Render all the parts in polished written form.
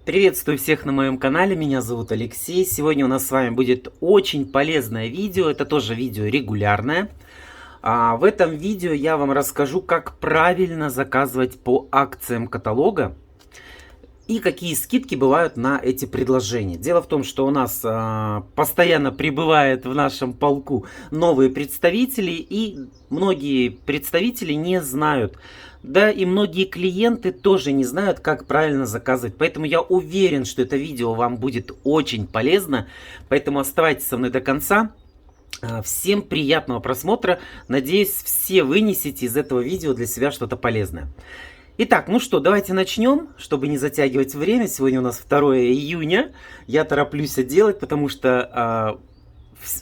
Приветствую всех на моем канале, меня зовут Алексей. Сегодня у нас с вами будет очень полезное видео, это тоже видео регулярное. В этом видео я вам расскажу, как правильно заказывать по акциям каталога и какие скидки бывают на эти предложения. Дело в том, что у нас постоянно прибывает в нашем полку новые представители, и многие представители не знают, да и многие клиенты тоже не знают, как правильно заказывать. Поэтому я уверен, что это видео вам будет очень полезно. Поэтому оставайтесь со мной до конца. Всем приятного просмотра. Надеюсь, все вынесете из этого видео для себя что-то полезное. Итак, ну что, давайте начнем, чтобы не затягивать время. Сегодня у нас 2 июня. Я тороплюсь делать, потому что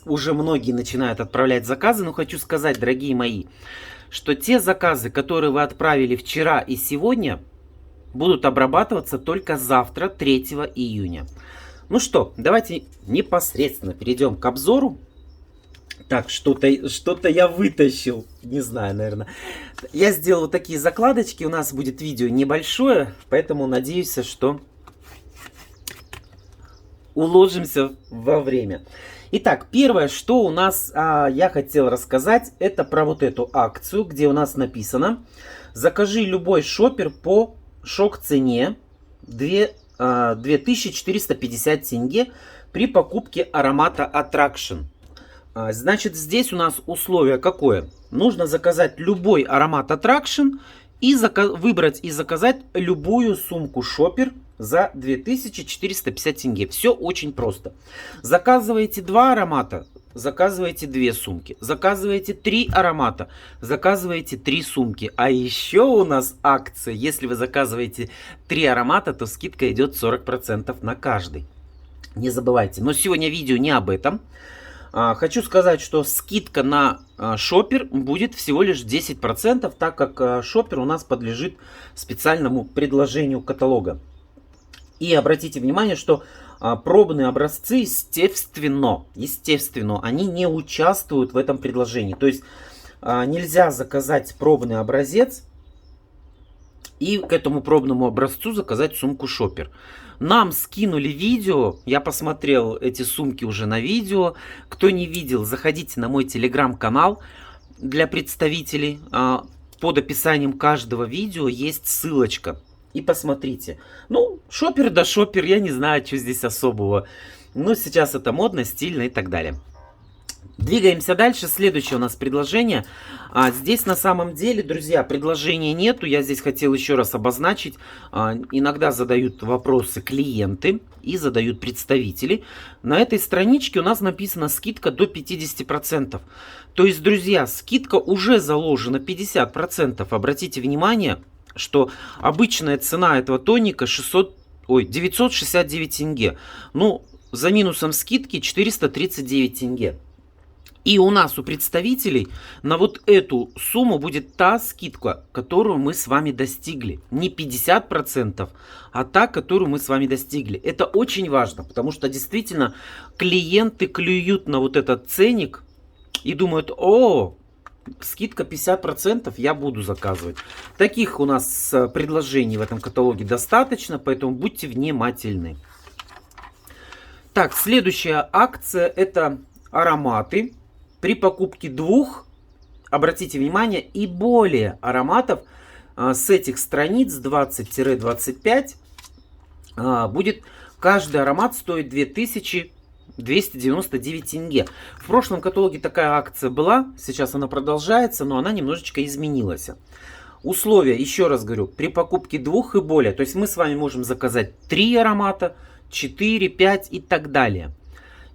уже многие начинают отправлять заказы. Но хочу сказать, дорогие мои, что те заказы, которые вы отправили вчера и сегодня, будут обрабатываться только завтра, 3 июня. Ну что, давайте непосредственно перейдем к обзору. Так, что-то я вытащил, не знаю, наверное. Я сделал вот такие закладочки, у нас будет видео небольшое, поэтому надеюсь, что уложимся во время. Итак, первое, что у нас я хотел рассказать, это про вот эту акцию, где у нас написано: закажи любой шопер по шок-цене 2450 тенге при покупке аромата Attraction. Значит, здесь у нас условие какое? Нужно заказать любой аромат Attraction и выбрать и заказать любую сумку шопер за 2450 тенге. Все очень просто. Заказываете 2 аромата, заказываете 2 сумки. Заказываете 3 аромата, заказываете 3 сумки. А еще у нас акция. Если вы заказываете 3 аромата, то скидка идет 40% на каждый. Не забывайте. Но сегодня видео не об этом. Хочу сказать, что скидка на шопер будет всего лишь 10%, так как шопер у нас подлежит специальному предложению каталога. И обратите внимание, что пробные образцы, естественно, они не участвуют в этом предложении. То есть нельзя заказать пробный образец и к этому пробному образцу заказать сумку шопер. Нам скинули видео, я посмотрел эти сумки уже на видео. Кто не видел, заходите на мой телеграм-канал для представителей. Под описанием каждого видео есть ссылочка. И посмотрите. Ну, шопер да шопер, я не знаю, что здесь особого. Но сейчас это модно, стильно и так далее. Двигаемся дальше. Следующее у нас предложение. Здесь на самом деле, друзья, предложения нету. Я здесь хотел еще раз обозначить. Иногда задают вопросы клиенты и задают представители. На этой страничке у нас написана скидка до 50%. То есть, друзья, скидка уже заложена 50%. Обратите внимание, что обычная цена этого тоника 969 тенге. Ну, за минусом скидки 439 тенге. И у нас, у представителей, на вот эту сумму будет та скидка, которую мы с вами достигли. Не 50%, а та, которую мы с вами достигли. Это очень важно, потому что действительно клиенты клюют на вот этот ценник и думают: о, скидка 50%, я буду заказывать. Таких у нас предложений в этом каталоге достаточно, поэтому будьте внимательны. Так, следующая акция — это ароматы. При покупке 2, обратите внимание, и более ароматов с этих страниц 20-25 будет каждый аромат стоить 2299 тенге. В прошлом каталоге такая акция была, сейчас она продолжается, но она немножечко изменилась. Условия, еще раз говорю, при покупке 2 и более, то есть мы с вами можем заказать 3 аромата, 4, 5 и так далее.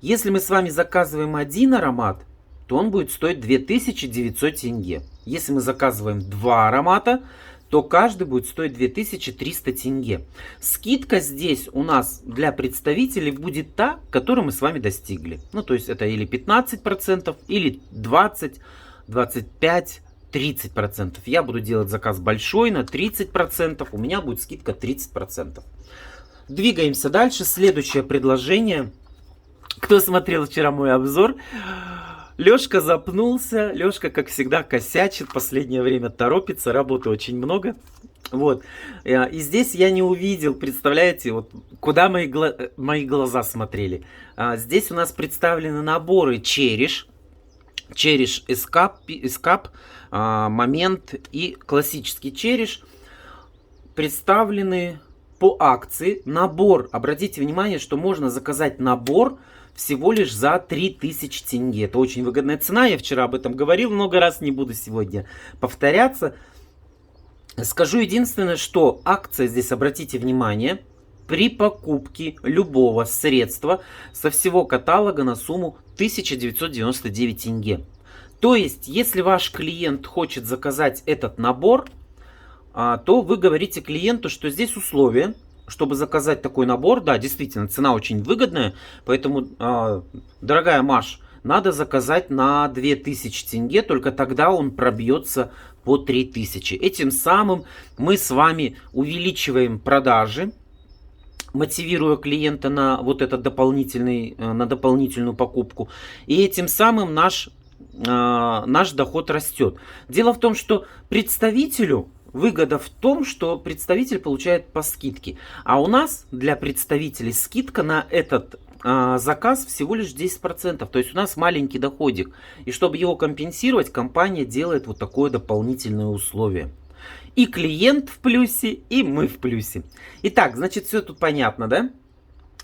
Если мы с вами заказываем 1 аромат, то он будет стоить 2900 тенге. Если мы заказываем 2 аромата, то каждый будет стоить 2300 тенге. Скидка здесь у нас для представителей будет та, которую мы с вами достигли. Ну, то есть это или 15%, или 20, 25, 30%. Я буду делать заказ большой на 30%, у меня будет скидка 30%. Двигаемся дальше. Следующее предложение. Кто смотрел вчера мой обзор, Лешка запнулся. Лешка, как всегда, косячит. В последнее время торопится. Работы очень много. Вот. И здесь я не увидел, представляете, вот куда мои глаза смотрели. Здесь у нас представлены наборы Cherish, Escape, Момент и классический Cherish. Представлены по акции. Набор, обратите внимание, что можно заказать набор всего лишь за 3000 тенге. Это очень выгодная цена, я вчера об этом говорил много раз, не буду сегодня повторяться. Скажу единственное, что акция здесь, обратите внимание, при покупке любого средства со всего каталога на сумму 1999 тенге. То есть, если ваш клиент хочет заказать этот набор, то вы говорите клиенту, что здесь условия, чтобы заказать такой набор. Да, действительно, цена очень выгодная, поэтому, дорогая Маш, надо заказать на 2000 тенге, только тогда он пробьется по 3000. Этим самым мы с вами увеличиваем продажи, мотивируя клиента на вот этот на дополнительную покупку. И этим самым наш доход растет. Дело в том, что представителю выгода в том, что представитель получает по скидке. А у нас для представителей скидка на этот заказ всего лишь 10%. То есть у нас маленький доходик. И чтобы его компенсировать, компания делает вот такое дополнительное условие. И клиент в плюсе, и мы в плюсе. Итак, значит, все тут понятно, да?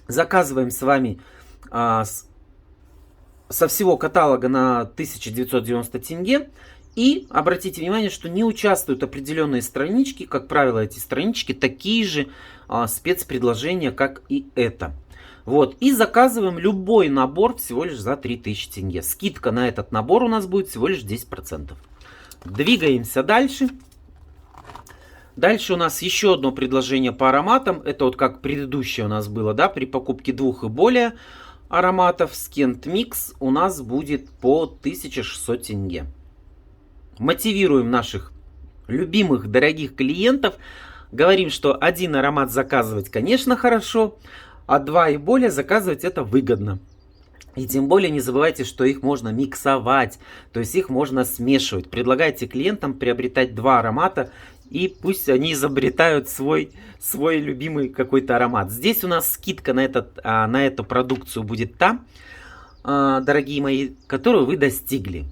Заказываем с вами со всего каталога на 1990 тенге. И обратите внимание, что не участвуют определенные странички. Как правило, эти странички такие же спецпредложения, как и это. Вот. И заказываем любой набор всего лишь за 3000 тенге. Скидка на этот набор у нас будет всего лишь 10%. Двигаемся дальше. Дальше у нас еще одно предложение по ароматам. Это вот как предыдущее у нас было, да, при покупке 2 и более ароматов. Scent Mix у нас будет по 1600 тенге. Мотивируем наших любимых, дорогих клиентов. Говорим, что один аромат заказывать, конечно, хорошо, а 2 и более заказывать это выгодно. И тем более не забывайте, что их можно миксовать, то есть их можно смешивать. Предлагайте клиентам приобретать 2 аромата, и пусть они изобретают свой любимый какой-то аромат. Здесь у нас скидка на эту продукцию будет та, дорогие мои, которую вы достигли.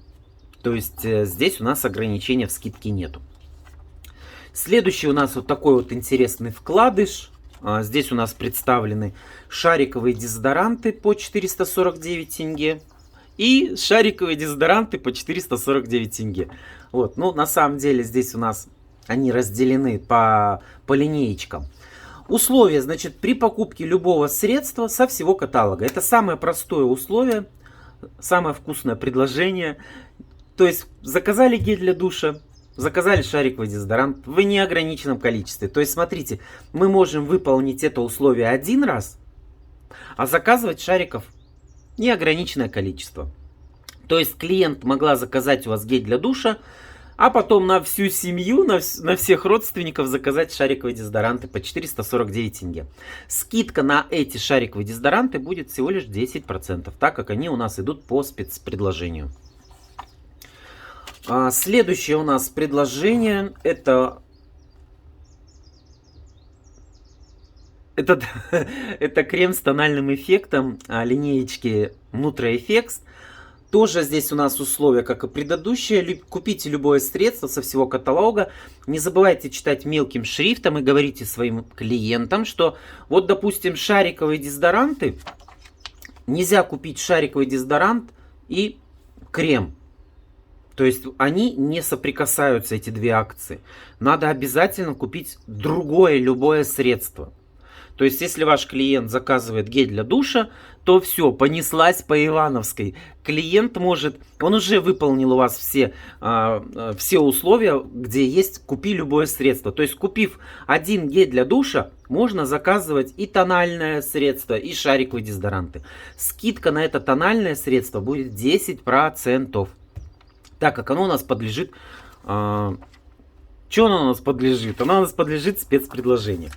То есть здесь у нас ограничения в скидке нету. Следующий у нас вот такой вот интересный вкладыш. Здесь у нас представлены шариковые дезодоранты по 449 тенге. И шариковые дезодоранты по 449 тенге. Вот, ну на самом деле здесь у нас они разделены по линеечкам. Условия, значит, при покупке любого средства со всего каталога. Это самое простое условие, самое вкусное предложение. То есть заказали гель для душа, заказали шариковый дезодорант в неограниченном количестве. То есть смотрите, мы можем выполнить это условие один раз, а заказывать шариков неограниченное количество. То есть клиент могла заказать у вас гель для душа, а потом на всю семью, на всех родственников заказать шариковые дезодоранты по 449 тенге. Скидка на эти шариковые дезодоранты будет всего лишь 10%, так как они у нас идут по спецпредложению. Следующее у нас предложение это крем с тональным эффектом линеечки Nutra Effects. Тоже здесь у нас условия, как и предыдущие. Купите любое средство со всего каталога. Не забывайте читать мелким шрифтом и говорите своим клиентам, что вот, допустим, шариковые дезодоранты. Нельзя купить шариковый дезодорант и крем. То есть они не соприкасаются, эти две акции. Надо обязательно купить другое, любое средство. То есть если ваш клиент заказывает гель для душа, то все, понеслась по Ивановской. Клиент может, он уже выполнил у вас все условия, где есть купи любое средство. То есть купив один гель для душа, можно заказывать и тональное средство, и шариковые дезодоранты. Скидка на это тональное средство будет 10%. Так как оно у нас подлежит... Что оно у нас подлежит? Оно у нас подлежит спецпредложению.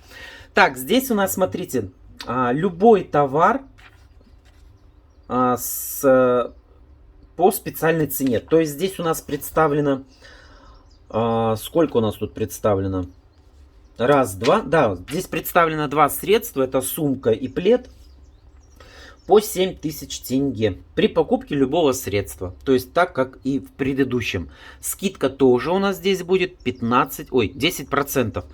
Так, здесь у нас, смотрите, любой товар по специальной цене. То есть здесь у нас представлено... сколько у нас тут представлено? Раз, два. Да, здесь представлено два средства. Это сумка и плед по 7000 тенге при покупке любого средства. То есть так, как и в предыдущем. Скидка тоже у нас здесь будет 10%.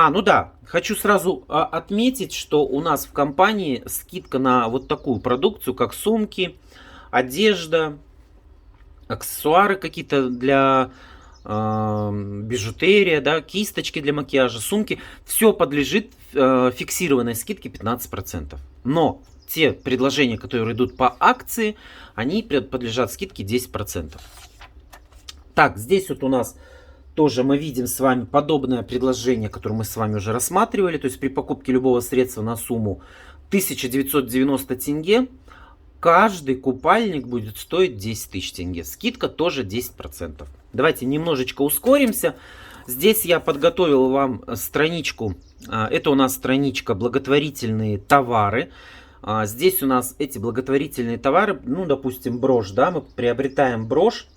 Ну да, хочу сразу отметить, что у нас в компании скидка на вот такую продукцию, как сумки, одежда, аксессуары какие-то для бижутерия, да, кисточки для макияжа, сумки. Все подлежит фиксированной скидке 15%. Но те предложения, которые идут по акции, они подлежат скидке 10%. Так, здесь вот у нас тоже мы видим с вами подобное предложение, которое мы с вами уже рассматривали. То есть при покупке любого средства на сумму 1990 тенге каждый купальник будет стоить 10 тысяч тенге. Скидка тоже 10%. Давайте немножечко ускоримся. Здесь я подготовил вам страничку. Это у нас страничка «Благотворительные товары». Здесь у нас эти благотворительные товары, ну, допустим, брошь, да, мы приобретаем брошь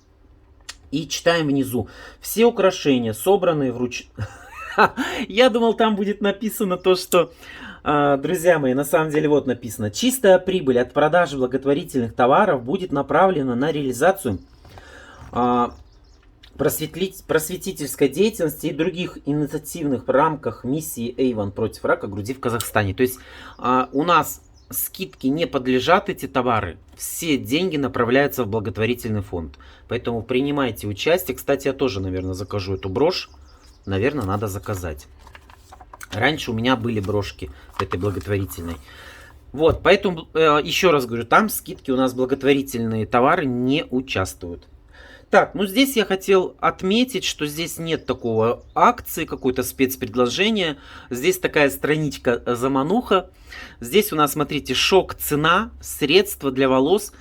и читаем внизу. Все украшения, собранные вручную. Я думал, там будет написано то, что, друзья мои, на самом деле вот написано. Чистая прибыль от продажи благотворительных товаров будет направлена на реализацию просветительской деятельности и других инициативных в рамках миссии Avon против рака груди в Казахстане. То есть у нас скидки не подлежат эти товары. Все деньги направляются в благотворительный фонд. Поэтому принимайте участие. Кстати, я тоже, наверное, закажу эту брошь. Наверное, надо заказать. Раньше у меня были брошки этой благотворительной. Вот, поэтому, еще раз говорю, там скидки у нас благотворительные товары не участвуют. Так, ну здесь я хотел отметить, что здесь нет такого акции, какой-то спецпредложения. Здесь такая страничка замануха. Здесь у нас, смотрите, шок цена, средства для волос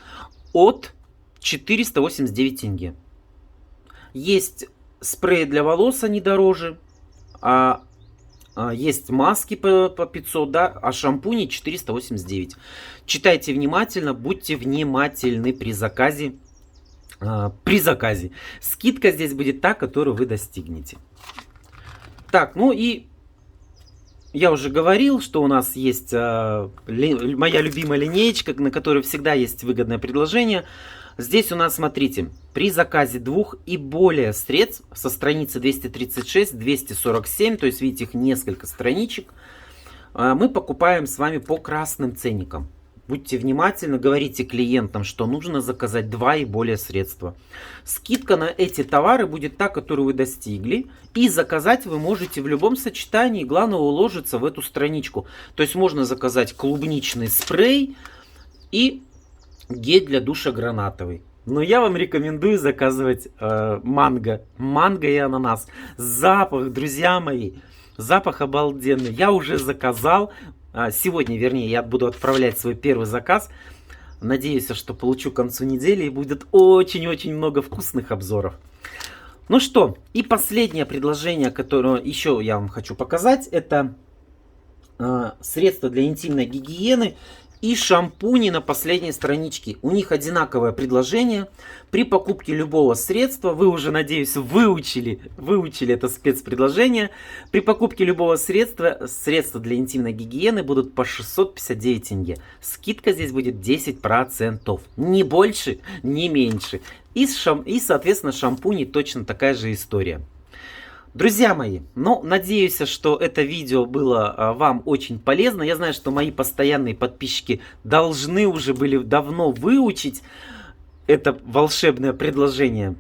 от 489 тенге. Есть спреи для волос, они дороже. Есть маски по 500, да, а шампуни 489. Читайте внимательно, будьте внимательны при заказе. Скидка здесь будет та, которую вы достигнете. Так, ну и я уже говорил, что у нас есть моя любимая линеечка, на которой всегда есть выгодное предложение. Здесь у нас, смотрите, при заказе 2 и более средств со страницы 236-247, то есть видите, их несколько страничек, мы покупаем с вами по красным ценникам. Будьте внимательны, говорите клиентам, что нужно заказать 2 и более средства. Скидка на эти товары будет та, которую вы достигли. И заказать вы можете в любом сочетании. Главное уложиться в эту страничку. То есть можно заказать клубничный спрей и гель для душа гранатовый. Но я вам рекомендую заказывать манго. Манго и ананас. Запах, друзья мои. Запах обалденный. Я уже заказал. Сегодня, вернее, я буду отправлять свой первый заказ. Надеюсь, что получу к концу недели и будет очень-очень много вкусных обзоров. Ну что, и последнее предложение, которое еще я вам хочу показать, это средства для интимной гигиены и шампуни на последней страничке. У них одинаковое предложение. При покупке любого средства, вы уже, надеюсь, выучили это спецпредложение. При покупке любого средства для интимной гигиены будут по 659 тенге. Скидка здесь будет 10%. Не больше, не меньше. И, соответственно, шампуни точно такая же история. Друзья мои, ну, надеюсь, что это видео было вам очень полезно. Я знаю, что мои постоянные подписчики должны уже были давно выучить это волшебное предложение.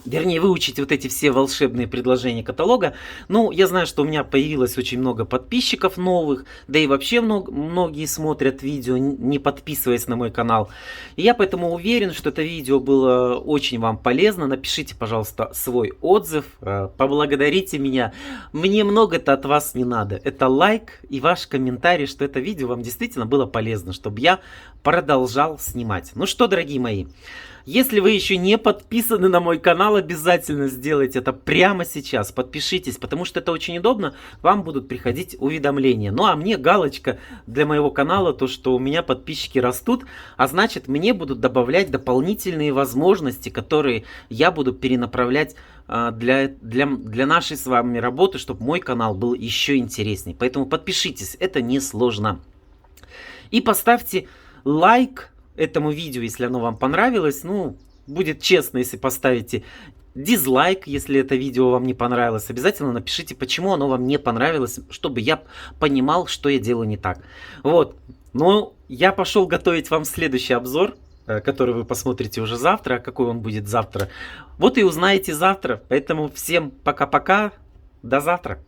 Вернее, выучить вот эти все волшебные предложения каталога. Ну, я знаю, что у меня появилось очень много подписчиков новых. Да и вообще многие смотрят видео, не подписываясь на мой канал. И я поэтому уверен, что это видео было очень вам полезно. Напишите, пожалуйста, свой отзыв. Поблагодарите меня. Мне много-то от вас не надо. Это лайк и ваш комментарий, что это видео вам действительно было полезно, чтобы я продолжал снимать. Ну что, дорогие мои. Если вы еще не подписаны на мой канал, обязательно сделайте это прямо сейчас. Подпишитесь, потому что это очень удобно. Вам будут приходить уведомления. Ну а мне галочка для моего канала, то что у меня подписчики растут, а значит мне будут добавлять дополнительные возможности, которые я буду перенаправлять для нашей с вами работы, чтобы мой канал был еще интереснее. Поэтому подпишитесь, это несложно. И поставьте лайк этому видео, если оно вам понравилось. Ну, будет честно, если поставите дизлайк, если это видео вам не понравилось. Обязательно напишите, почему оно вам не понравилось, чтобы я понимал, что я делаю не так. Вот. Но я пошел готовить вам следующий обзор, который вы посмотрите уже завтра. А какой он будет завтра? Вот и узнаете завтра. Поэтому всем пока-пока. До завтра.